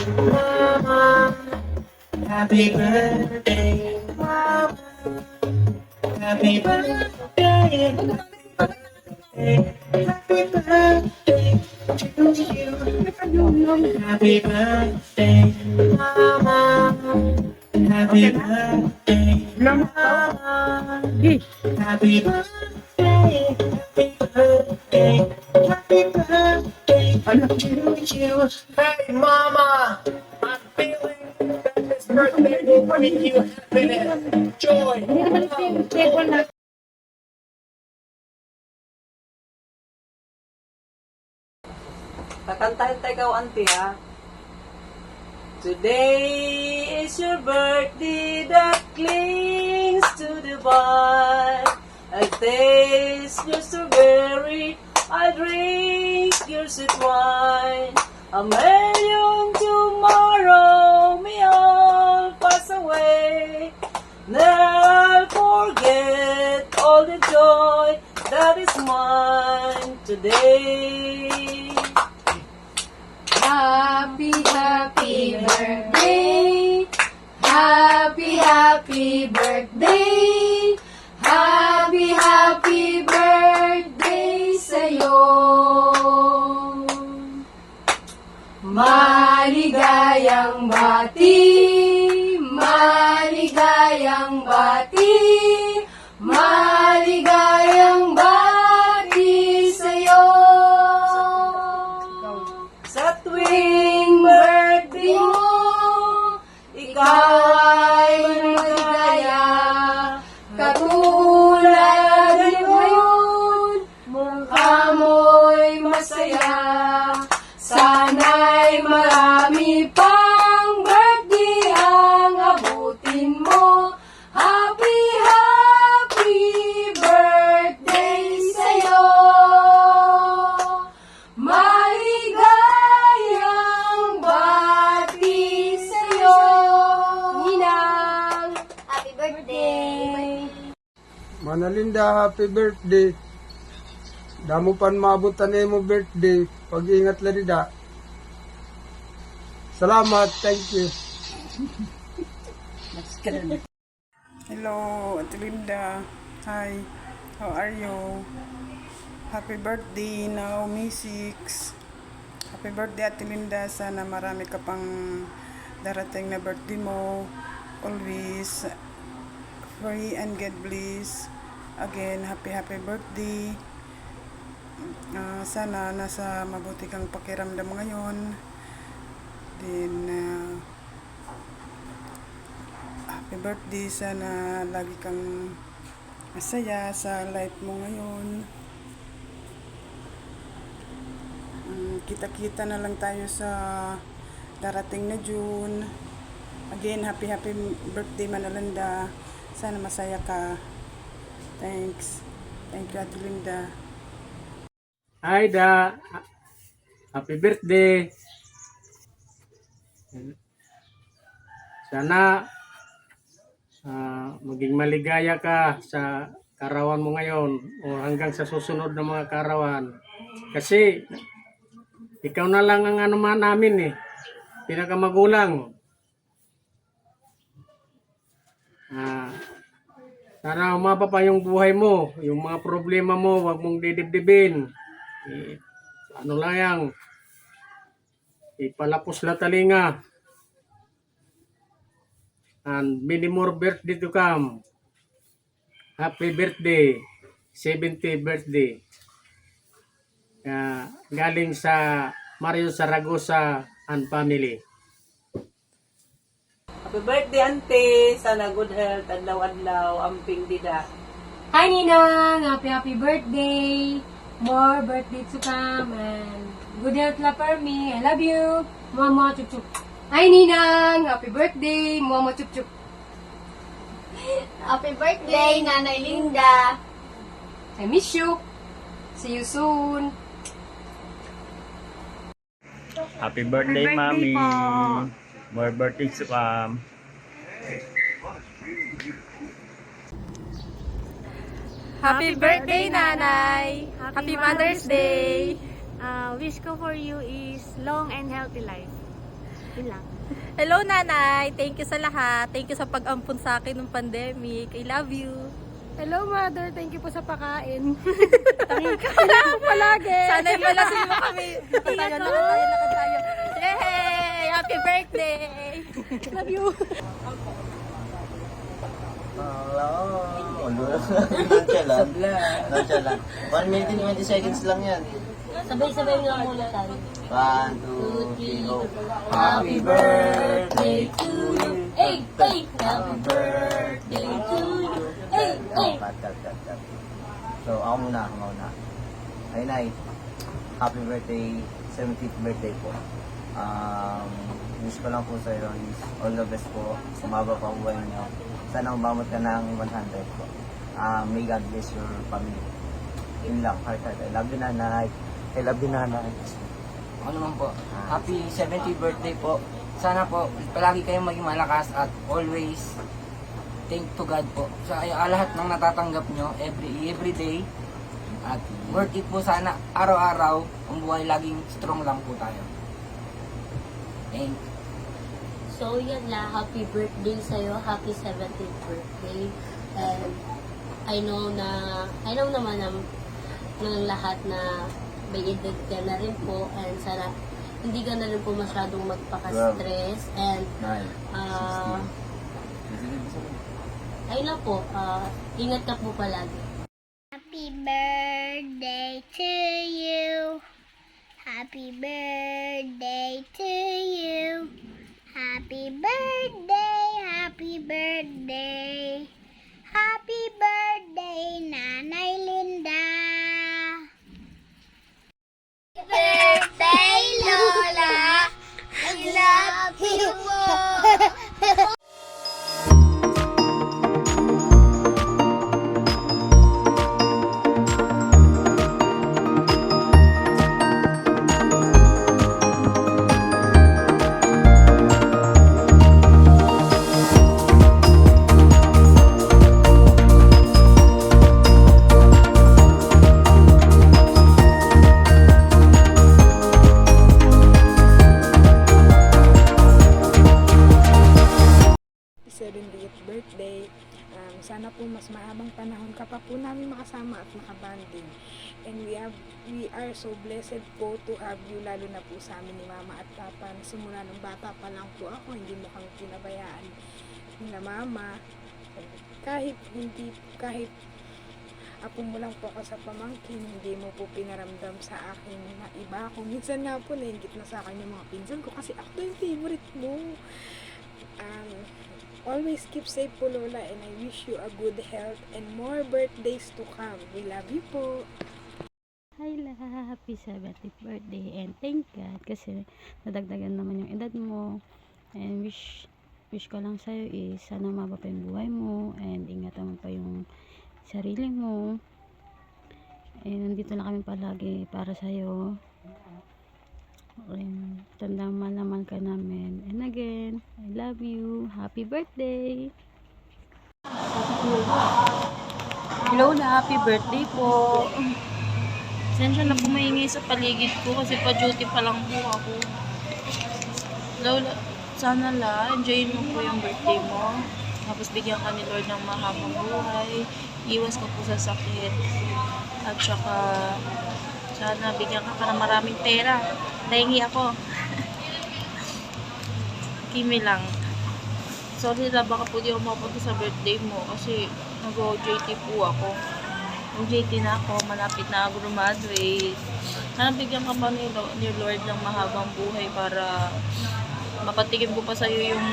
Mama, happy birthday, Mama. Happy birthday, happy birthday to you. Happy birthday, Mama. Happy birthday, Mama. Happy birthday, happy birthday, happy birthday to you. Hey, Mama, I'm feeling that this birthday will bring you happiness, joy, love. Kakantahin tayo ikaw, auntie, ha? Today is your birthday that clings to the vine. I taste your strawberry, I drink your sweet wine. A million tomorrow may all pass away. Never forget all the joy that is mine today. Happy, happy birthday. Happy, happy birthday. Happy, happy birthday sa'yo. Maligayang bati. Maligayang bati. Maligayang bati sa'yo. Sa tuwing birthday mo, ikaw ay maligaya. Katulad ngayon, mukha mo'y masaya. Sana'y marami pang birthday ang abutin mo. Happy, happy birthday sa'yo. Maligayang bati sa'yo, Ninang. Happy birthday. Manalinda, happy birthday. Damo pan maabutan mo birthday. Pag-ingat larida. Salamat, thank you. Hello, Ate Linda. Hi, how are you? Happy birthday, Naomi 6. Happy birthday, Ate Linda. Sana marami ka pang darating na birthday mo. Always free and God bless. Again, happy birthday. Sana nasa mabuti kang pakiramdam ngayon. Then, happy birthday. Sana lagi kang masaya sa life mo ngayon. Kita-kita na lang tayo sa darating na June. Again, happy birthday, Manalanda. Sana masaya ka. Thanks. Thank you, Ate Linda. Hi da, happy birthday. Sana maging maligaya ka sa karawan mo ngayon o hanggang sa susunod na mga karawan. Kasi ikaw na lang ang ano man namin pinakamagulang. Sana umaba pa yung buhay mo, yung mga problema mo, wag mong didibdibin. Ano lang yan, ipalapos la talinga. And many more birthday to come. Happy birthday, 70th birthday. Galing sa Mario Zaragoza and family. Happy birthday, auntie. Sana good health, adlaw-adlaw, amping dida. Hi, Ninang. Happy birthday. More birthday to come and good health la for me. I love you. Mama, chup chup. Hi, Ninang. Happy birthday. Mama, chup chup. Happy birthday, Nanay Linda. I miss you. See you soon. Happy birthday, Mommy. More birthdays to come. Happy birthday, Nanay! Happy Mother's Day! Wish ko for you is long and healthy life. Hello, Nanay. Thank you sa lahat. Thank you sa pag-ampun sa akin ng pandemic. I love you. Hello, Mother. Thank you po sa pakain. Kailangan palagi. Sana'y malasin mo kami. Lakad tayo. Yay! Happy birthday! Love you. Nonchalant. Nonchalant. 1 minute and 20 seconds lang yan. Sabay-sabay nga muna tayo. 1, 2, 3, go. Happy birthday to you. Hey, hey! Happy birthday to you. Hey, hey! Cut. So, ako muna. Ay, Nay. Happy birthday. 70th birthday po. Wish ko lang po sa'yo is all the best po. Sumaba pa ang buhay niyo. Sana umabot ka ng 100 po. May God bless your family. Yun lang. Heart. I love you, Nanay. I love you, Nanay. Ako naman po. Happy 70th birthday po. Sana po palagi kayong maging malakas at always thank to God po sa lahat ng natatanggap nyo every day. At worth it po sana araw-araw ang buhay laging strong lang po tayo. Thank you. So, yan na. Happy birthday sa'yo. Happy 70th birthday. And I know naman ng lahat na may edad ka na rin po. And sana hindi ka na rin po masyadong magpaka-stress. And ayun na po. Ingat ka po palagi. Happy birthday to you. Happy birthday to you. Happy birthday, happy birthday. Happy birthday, Nanay Linda. Happy birthday, Lola. I love you. Birthday. Sana po mas mahabang panahon ka pa po namin makasama at makabanding. And we are so blessed po to have you, lalo na po sa amin ni Mama at Papa. Simula nung bata pa lang po ako, hindi mo kami pinabayaan na Mama. Kahit apo mo lang po ako sa pamangkin, hindi mo po pinaramdam sa akin na iba ako. Minsan nga po, nainggit na sa akin yung mga pinsan ko kasi ako yung favorite mo. Always keep safe po, Lola, and I wish you a good health and more birthdays to come. We love you po. Hi La, happy 70th birthday and thank God kasi nadagdagan naman yung edad mo, and wish ko lang sa'yo is sana maba pa yung buhay mo and ingatan mo pa yung sarili mo, and nandito na kami palagi para sa'yo. Tandang mahal naman ka namin. And again, I love you. Happy birthday! Hello na, happy birthday po. Sensya na po maingay sa paligid ko kasi pa-duty pa lang po ako. Lola, sana enjoyin mo po yung birthday mo. Tapos bigyan ka ni Lord ng mahabang buhay. Iwas ka po sa sakit. At saka, sana bigyan ka ng maraming pera. Dahingi ako. Kimi lang. Sorry na, baka po di ako mapunta sa birthday mo kasi nag-OJT po ako. OJT na ako, malapit na ako graduate. Sana bigyan ka pa ni Lord ng mahabang buhay para mapatikim ko pa sa'yo yung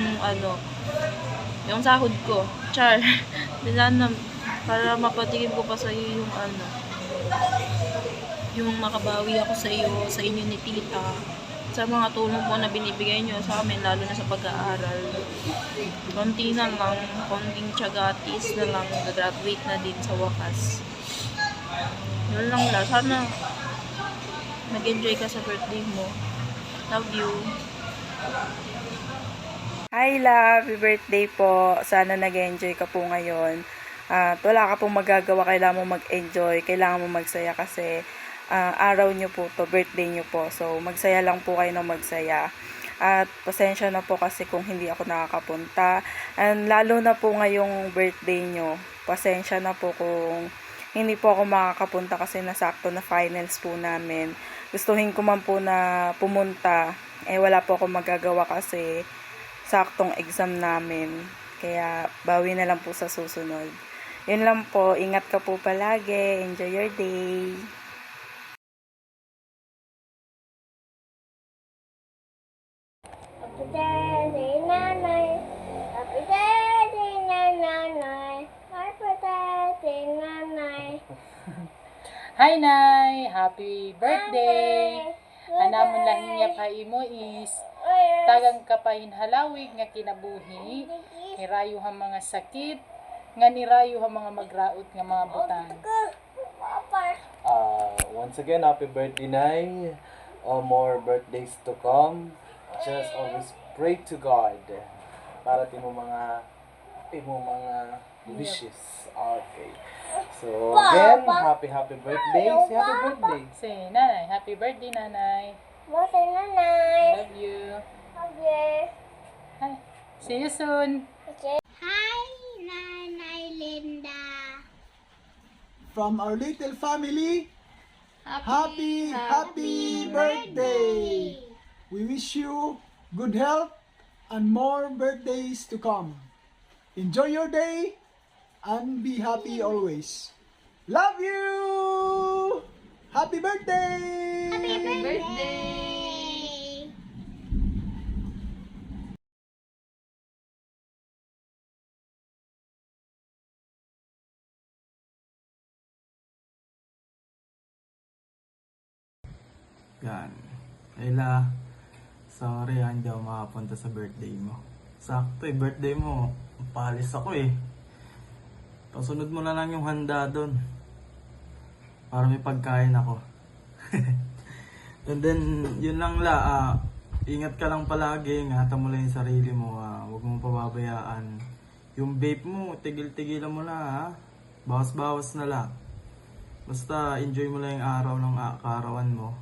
yung sahod ko. Char. Sana para mapatikim ko pa sa'yo yung yung makabawi ako sa iyo, sa inyo ni tita, sa mga tulong po na binibigay nyo sa amin, lalo na sa pag-aaral. Konti na lang, konting tiyagatis na lang, graduate na din sa wakas. Yun lang lang, sana nag-enjoy ka sa birthday mo. Love you. Hi love, happy birthday po. Sana nag-enjoy ka po ngayon. At wala ka pong magagawa, kailangan mo mag-enjoy, kailangan mo magsaya kasi araw nyo po to, birthday nyo po. So, magsaya lang po kayo ng magsaya. At pasensya na po kasi kung hindi ako nakakapunta. And lalo na po ngayong birthday nyo. Pasensya na po kung hindi po ako makakapunta kasi nasakto na finals po namin. Gustuhin ko man po na pumunta. Wala po ako magagawa kasi saktong exam namin. Kaya bawi na lang po sa susunod. Yun lang po. Ingat ka po palagi. Enjoy your day. Happy birthday, Nanay. Happy birthday, Nanay. Happy birthday, Nanay. Hi, Nay! Happy birthday! Anamon lahing niya pa imo is tagang kapahin halawig nga kinabuhi, nirayo ang mga sakit, nga nirayo ang mga magraot nga mga butang. Once again, happy birthday, Nay. More birthdays to come. Just always pray to God para timo mga wishes. Okay. So again, happy birthday. Say happy birthday. Say, Nanay, happy birthday, Nanay. Birthday, Nanay. Love you. Love you. Hi. See you soon. Hi, Nanay Linda. From our little family, happy birthday! We wish you good health and more birthdays to come. Enjoy your day and be happy always. Love you! Happy birthday! Happy birthday! Yan. Ayla, sorry hindi ako makapunta sa birthday mo. Sakto birthday mo. Palis ako Pasunod mo na lang yung handa doon. Para may pagkain ako. And then, yun lang ingat ka lang palagi. Ingatan mo lang yung sarili mo. Huwag mong pababayaan. Yung vape mo, tigil-tigilan mo na Bawas-bawas na lang. Basta enjoy mo lang yung araw ng kaarawan mo.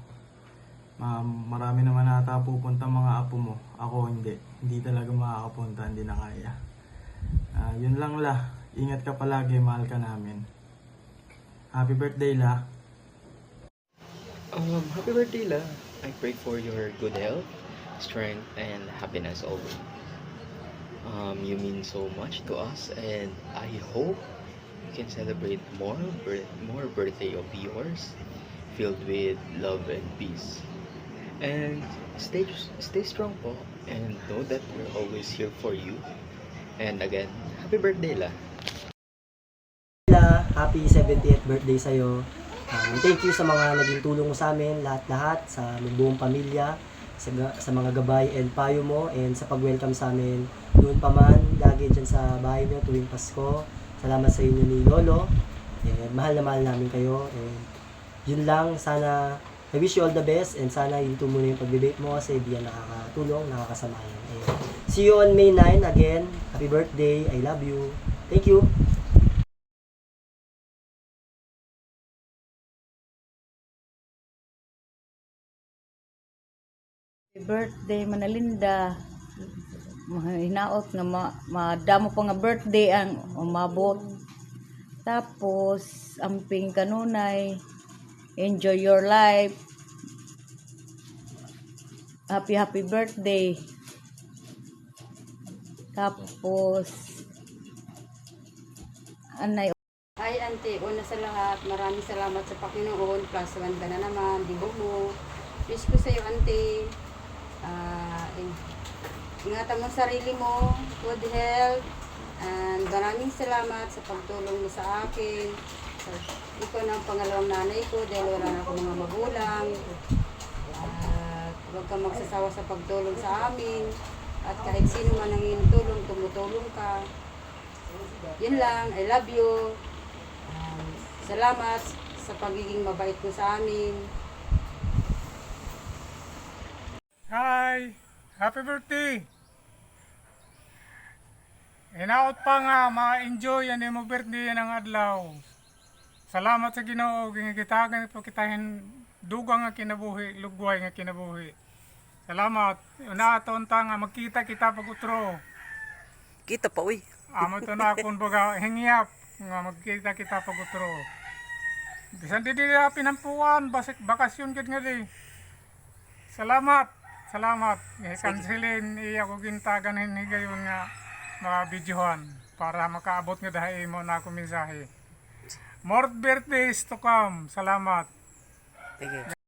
Marami naman ata pupunta mga apo mo. Ako hindi. Hindi talaga makakapunta. Hindi na kaya. Yun lang Ingat ka palagi. Mahal ka namin. Happy birthday La. Happy birthday La. I pray for your good health, strength, and happiness always. You mean so much to us, and I hope you can celebrate more birthday of yours filled with love and peace. And stay strong po, and know that we're always here for you. And again, happy birthday La. Happy 70th birthday sa'yo. Thank you sa mga naging tulong mo sa amin, lahat-lahat, sa buong pamilya, sa mga gabay and payo mo, and sa pag-welcome sa amin noon pa man, lagi dyan sa bahay niyo tuwing Pasko. Salamat sa inyo ni Lolo. And mahal na mahal namin kayo. And yun lang, sana, I wish you all the best, and sana ito muna yung pag-debate mo kasi di yan nakakatulong, nakakasama yan. And see you on May 9 again. Happy birthday. I love you. Thank you. Happy birthday, Manalinda. Hinaot nga madamo pa nga birthday ang umabot. Tapos, amping kanunay. Enjoy your life. Happy birthday. Tapos, anay. Hi, Auntie. Una sa lahat, maraming salamat sa Panginoon. Plus, 1 ka na naman. Dibo mo. Wish ko sa'yo, Auntie. Ingatan mo sarili mo, good health, and maraming salamat sa pagtulong mo sa akin. Ikaw na ang pangalawang nanay ko dahil wala na akong mga magulang. At huwag kang magsasawa sa pagtulong sa amin. At kahit sino man ang tulong, tumutulong ka. Yun lang, I love you. Salamat sa pagiging mabait mo sa amin. Hi! Happy birthday! Hinaot pa nga, ma-enjoy yan yung birthday yan ang adlaw. Salamat sa Ginoo, gingitagan ito kitahin dugang nga kinabuhi, lugway nga kinabuhi. Salamat. Una tonta nga magkita kita pag utro. Kita pa, uy. Amo to na akong baga hingyap nga magkita kita pag utro. Bisan di pinampuan, bakasyon gid nga di. Salamat. Salamat. Kansilin iya ko gintagan hinigayon nga mga videohan para makaabot nga dahi mo na ako mensahe. More birthdays to come. Salamat. Thank you.